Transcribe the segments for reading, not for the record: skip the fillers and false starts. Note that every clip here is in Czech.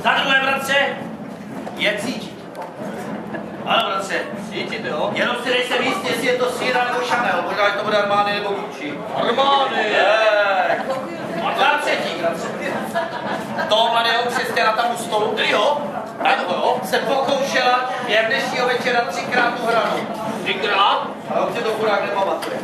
Za druhé, bratře, je cítit. Ano, bratře. Cítit, jo? Jenom si nejsem jistý, jestli je to Sierra nebo Chanel. Možná, že to bude Armani nebo Gucci. Armani! Za třetí, bratře. Toho mladého křesťana tam u stolu, jo? Ano, se pokoušela během dnešního večera 3krát uhranou. 3krát? Ale už se to chudák nepamatuje.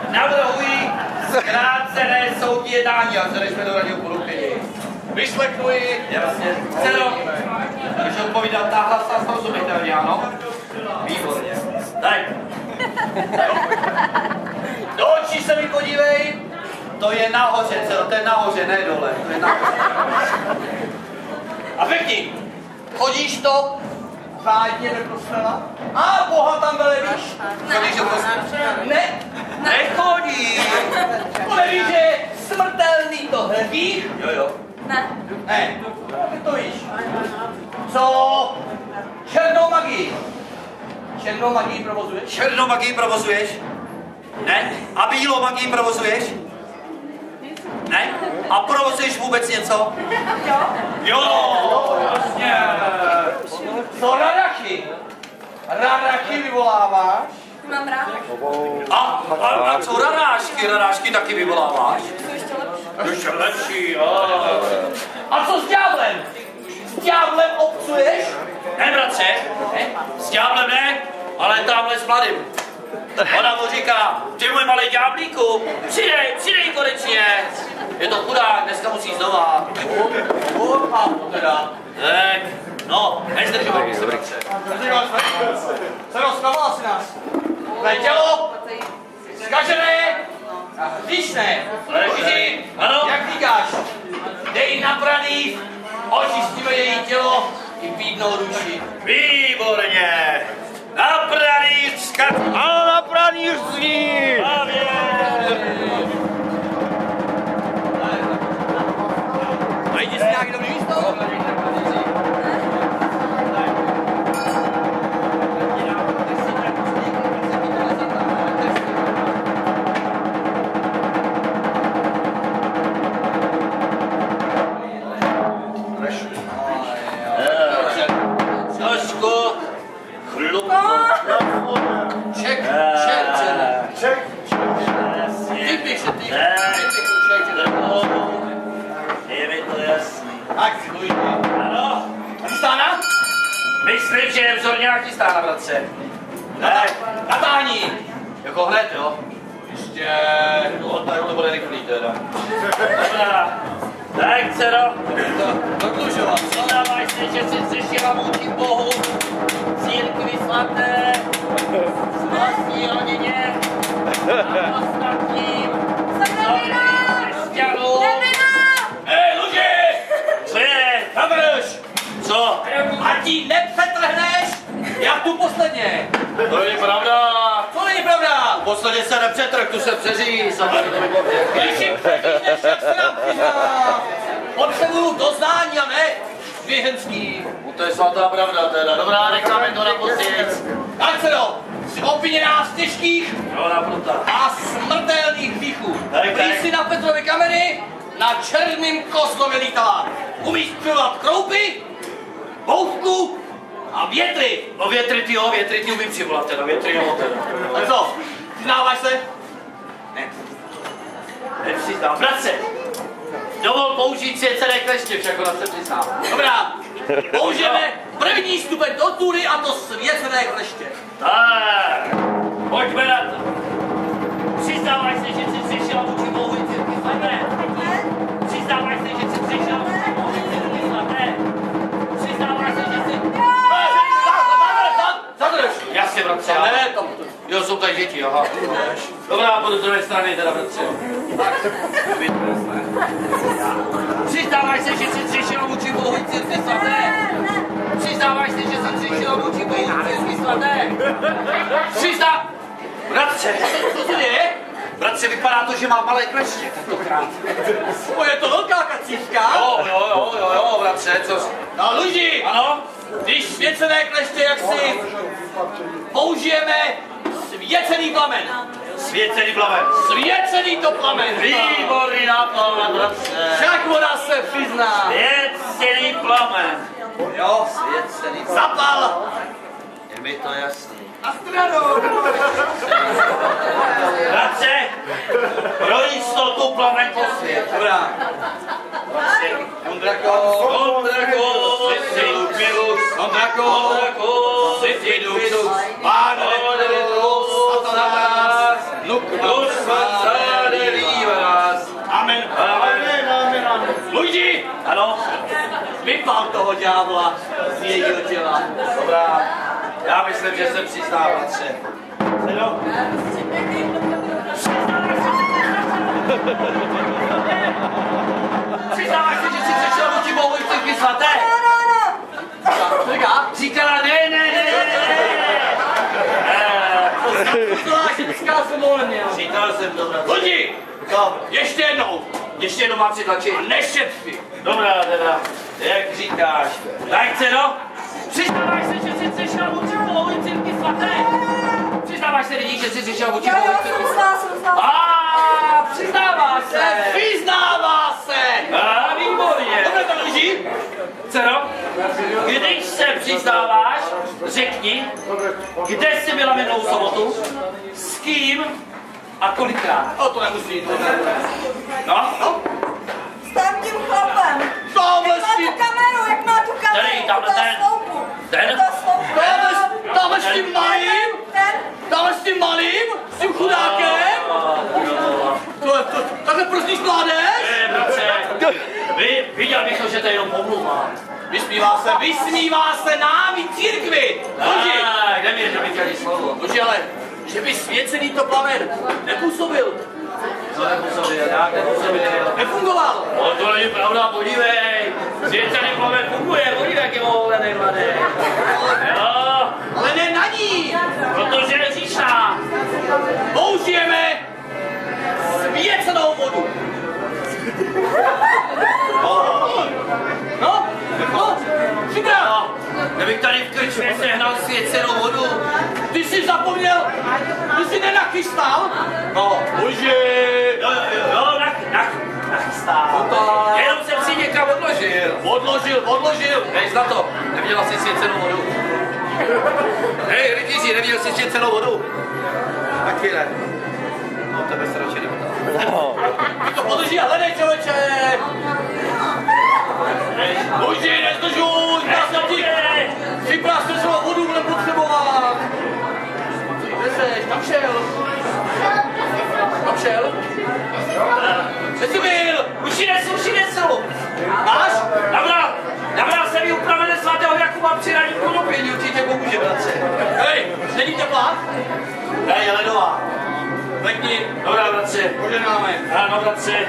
Navrhuji zkrácené soudní jednání, a se než jsme doradil poručení. Vyslechnuji. Jasně. Cero, když odpovídat na hlas a srozumitelně, ano? Výborně. Tak. Do očí se mi podívej. To je nahoře, Cero, to je nahoře, ne dole. To je nahoře. A pěkně, chodíš to řádně do kostela? A Boha tam velevíš? Chodíš do kostela? Ne, nechodí. To nevíš, že je smrtelný to hřích? Jo. Ne. Ne, ty to víš. Co? Černou magii. Černou magii provozuješ? Černou magii provozuješ? Ne. A bílou magii provozuješ? Ne? A provozuješ vůbec něco? Jo, jasně. Co radachy? Radachy vyvoláváš? Mám rád. A co radášky? Radášky taky vyvoláváš? Jsou ještě lepší. Ještě lepší, jo. A co s ďáblem? S ďáblem obcuješ? Ne, bratře. Ne? S ďáblem ne, ale tamhle s mladým. Ona mu říká, ty můj malý ďáblíku, přidej konečně. Je to chudák, dneska musí znova. Teda. Tak, no, nezdržovat se, bratře. Se rozkavala si nás. Tvé tělo, zkažené a hříšné. Luži, jak říkáš, dej na praný, očistíme její tělo i bídnou duši. Výborně. Na pranýř, Ano, na pranýř zní! Najdi si nějaký dobrý místo? Trošku chlupku. Ček. Ty píše, ty. Je mi to jasný. Tak, Luigi. Ano. Chystána? Myslím, že je vzor nějaký stána, bratře. Natáhni. Jako hned, jo? Ještě. Tak to bude rychlý teda. Dobrá. Tak, dcero. Doklužovat. Přidáváš se, že jsi zřešila vůči Bohu, církvi svaté, s vlastní rodině a ostatním. Křesťanům. Luži! Co je? Završ! Co? A ti nepřetrhneš, jak tu posledně. To není pravda. Co není pravda? Posledně se nepřetrh, tu se přeříz. Když jim přeřízneš, jak se nám přizná. Potřebuju doznání a ne zvěhenský. To je svatá pravda teda. Dobrá, necháme to na postěc. Tak se do, jsi obviněná z těžkých a smrtelných hříchů. Když si na Petrově kamery na černým koslově lítala. Umíš přilovat kroupy, bouřku a větry. No větry ty umím přivolat teda, větry jo teda. Tak co, přiznáváš se? Ne. Nepřiznám. Bratře, dovol použít svěcené kleště, však ona se přiznám. Dobrá, použijeme první stupeň do tury a to svěcené kleště. Tak, pojďme na to. Přiznáváš se, že jsi zřešila vůči Bohu i církvi svaté? Přiznáváš se, že jsi zřešila vůči Bohu i církvi svaté? Přiznáváš se, že jsi... Zadrž! Jasně, bratře, ale ne, tam... Jo, jsou tady děti, aha. Dobrá, po druhé strany teda, bratře. Přiznáváš se, že jsi zřešila vůči Bohu i církvi svaté? Přiznáváš se, že jsi zřešila vůči Bohu i církvi svaté? Bratře, co se děje? Bratře, vypadá to, že má malé kleště tentokrát. Je to velká kacívka? Jo, bratře, co? No, Luigi! Ano? Když svěcené kleště, jak si použijeme svěcený plamen. Svěcený plamen. Svěcený to plamen. Výborný nápad, bratře. Však voda se přizná. Svěcený plamen. Jo, svěcený. Zapal! Je mi to jasný. Na stranu! Bratře, pro jistotu plamen posvět. Dobrá. Kondrako. Kondrako, Sifidus, Kondrako, Sifidus, Panedelus, Satanás, Nuknus, Satanás. Amen. Amen. Luigi! Ano? Vypal toho ďábla z jejího těla. Dobrá. Já myslím, že se přizná, bratře. Sedo. Přiznáváš se, že jsi přešel vůči Bohu i v církvi svaté? Co říká? Říkala ne. Zvlášť, říkal jsem volně. Říkal jsem to, bratře. Lidi! Co? Ještě jednou mám přitlačit. Nešetři. Dobrá, teda, jak říkáš. Tak, Cero, přiznáváš se, že jsi přešel vůči Bohu i v církvi svaté? Přiznáváš se, lidi, že jsi přešel vůči Bohu i v církvi svaté? Přiznává se. Přiznává se. Výborně. Dobře to leží. Dcero, když se přiznáváš, řekni, kde jsi byla minulou sobotu, s kým a kolikrát. O, to nemusí. No? S tím chlapem. Tamhle s tím. Jak má tu kameru, Tady, tamhle ten. Ten? Tamhle s tím malým. Tamhle s tím malým. S tím chudákem. Takhle prostíš mládež? Bratře, viděl bych to, že to je jenom pomluva. Vysmívá se nám i církvi. Lži. Kde mi, že bych chtěl slovo. Lži, ale že by svěcený to plamen nepůsobil. Co nepůsobil, jak nepůsobil? Nefungoval. No to není pravda, podívej. Svěcený plamen funguje, podívej, jak je moholený mladý. Jo. Ale ne na ní. Protože je říšná. Použijeme svěcenou vodu. No, připrav. Kdybych tady v krčmě sehnal svěcenou vodu. Ty jsi zapomněl, ty jsi nenachystal? No, bože. Jo, nachystal. Jenom jsem si někam Odložil. Hej, na to, neviděla jsi svěcenou vodu. Hej, rytíři, neviděl jsi svěcenou vodu. Taky ne. No, tebe se radši neptám. Ty to podrží a hledej, člověče. Bože, nezdržuj, já jsem ti. Připrav svěcenou vodu, budem potřebovat. Kde seš, tam šel. Kde jsi byl? Už ji nesu. Máš? Nabral jsem ji upravené svatého Jakuba při raní konopění, určitě pomůže, bratře. Hej, není teplá? Hej, je ledová. Lekni. Dobrá, bratře. Poženáme. Ano, bratře.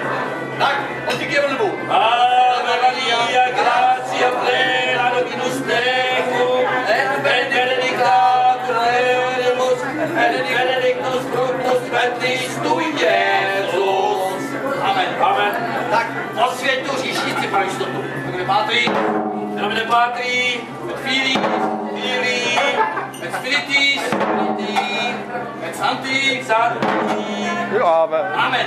Tak, odtyky je vlbu. Maria gracia plena Dominus tecum, et benedicta benedictus fructus ventris tui, Jesus. Amen. Tak, Osvěť tu říšnici pro jistotu. takhle pátří. Domine Patri, Filii, et Spiritis, et Sancti. Amen.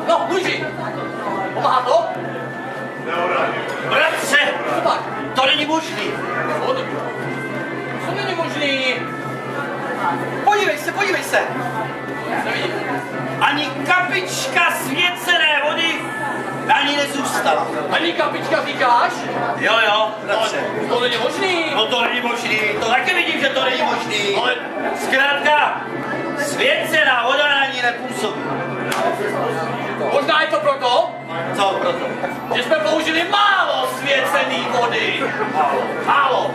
No, Luigi. Pomáhá to? Bratře, Co pak? to není možný. Co není možný? Podívej se. Nevidím. Ani kapička svěcené vody na ní nezůstala. Ani kapička říkáš? Jo, bratře. To není možný. No to není možný, to taky vidím, že to není možný. Ale Zkrátka, svěcená voda na ní nepůsobí. možná je to proto, Co proto? že jsme použili málo svěcený vody. Málo.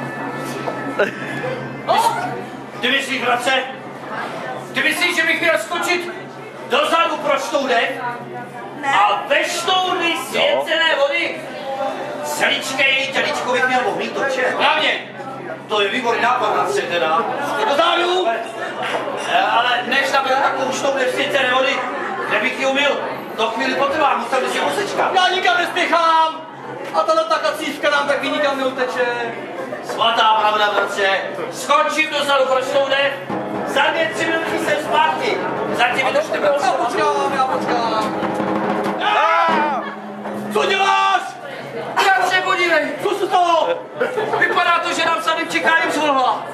No, Ty myslíš, bratře? Ty myslíš, že bych měl skočit dozadu pro štoudek a ve štoudli svěcené vody celičké její těličko bych měl ohlít toče? správně. To je výborný nápad, bratře, teda. Dozadu. Ale než nabiju takovou štoudli svěcené vody, kde bych ji umyl, to chvíli potrvá, musel bych si posečkat. Já nikam nespěchám. A tahle ta kacívka nám taky nikam neuteče. Svatá pravda, bratře. Skočím dozadu pro štoudek, za 2-3 minuty jsem zpátky. Zatím mi to štěpe. Já počkám. Co děláš? Vypadá to, že nám sadem čeká jim zvlhla.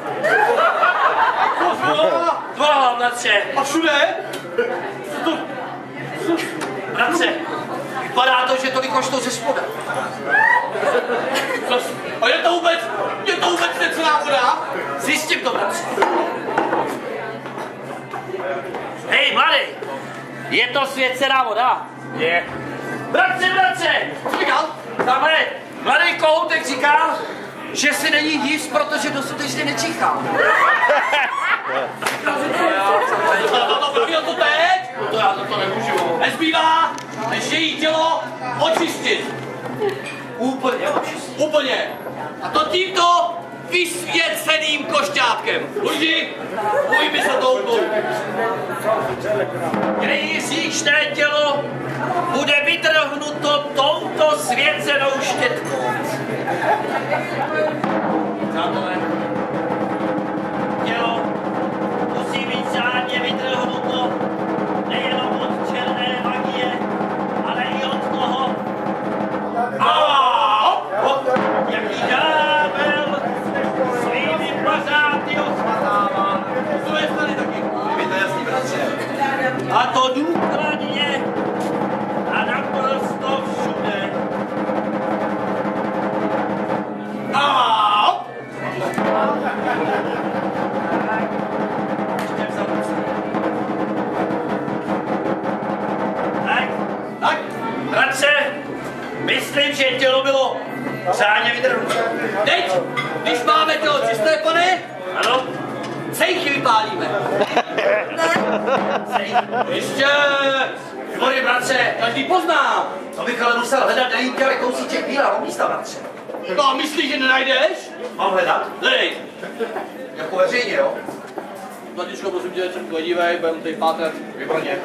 Zvlhla, bratře. A všude? Bratře, vypadá to, že to vykoštou ze spoda. A je to vůbec necelá voda? Zjistím to, bratře. Hej, mladý, je to svěcená voda? Je. Bratře, Co říkal? tamhle mladý kohoutek říkal, že si není jist, protože dostatečně nečichá. To pravil to teď? To já za to nemůžu. Nezbývá, než její tělo očistit. Úplně očistit. Úplně. A to tímto vysvěceným košťátkem. Lidi, ujmi se touto. Jejížíšné tělo bude vytrhnuto touto svěcenou štětkou. Přátelé, tělo musí být řádně vytrhnuto nejenom od černé magie, ale i od toho, jaký ďábel svými pařáty osmazává. To je tady taky. Je to jasný, bratře. A to důkladně a naprosto všude. Tak, bratře, myslím, že tělo bylo řádně vydrhnuto. Teď, když máme tělo čisté, pane, Ano? cejchy vypálíme. Ještě! Svory, bratře, Každý pozná. to bych ale musel hledat nejítě, ale kousíček bílého místa, bratře. No a myslíš, že nenajdeš? Mám hledat? Hledej. Jako veřejně, jo? Zlatičko, prosím tě, třeba dívej, budeme tady pátrat. Výborně.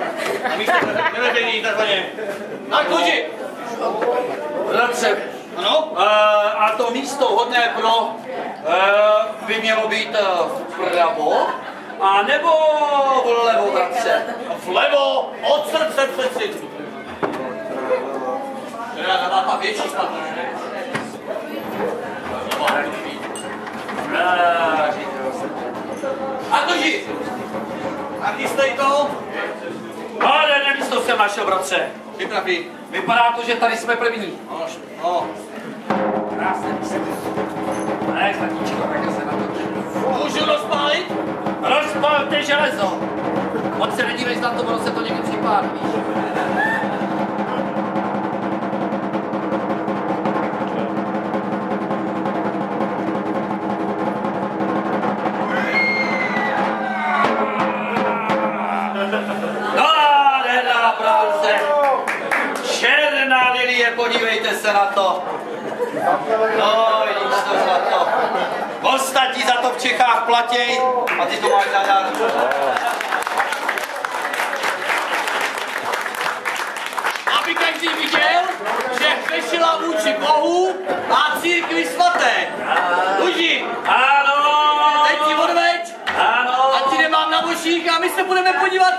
A místo neveřejný, takzvaně. Tak, kluci. Bratře, Ano? a to místo hodné pro by mělo být vpravo, a nebo vlevo, bratře. Vlevo, od srdce přeci. Teda ta větší spadne, ne? A kluci. A chystej to. Ale nemísto jsem našel, bratře. Vypraví. Vypadá to, že tady jsme první. No. Krásné místo. Ne, zlatíčko, tak se na to. Můžu rozpálit? Rozpalte železo. On se nedívej na to, ono se to někdy připálí, víš? Nádherná práce. Černá lilie, podívejte se na to. No, vidíš to zlato. Ostatní za to v Čechách platěj a ty to máš zadarmo. Aby každý viděl, že hřešila vůči Bohu a církvi svaté. Luži, Ano! teď ti odveď, Ano! ať ti nemám na boších a my se budeme podívat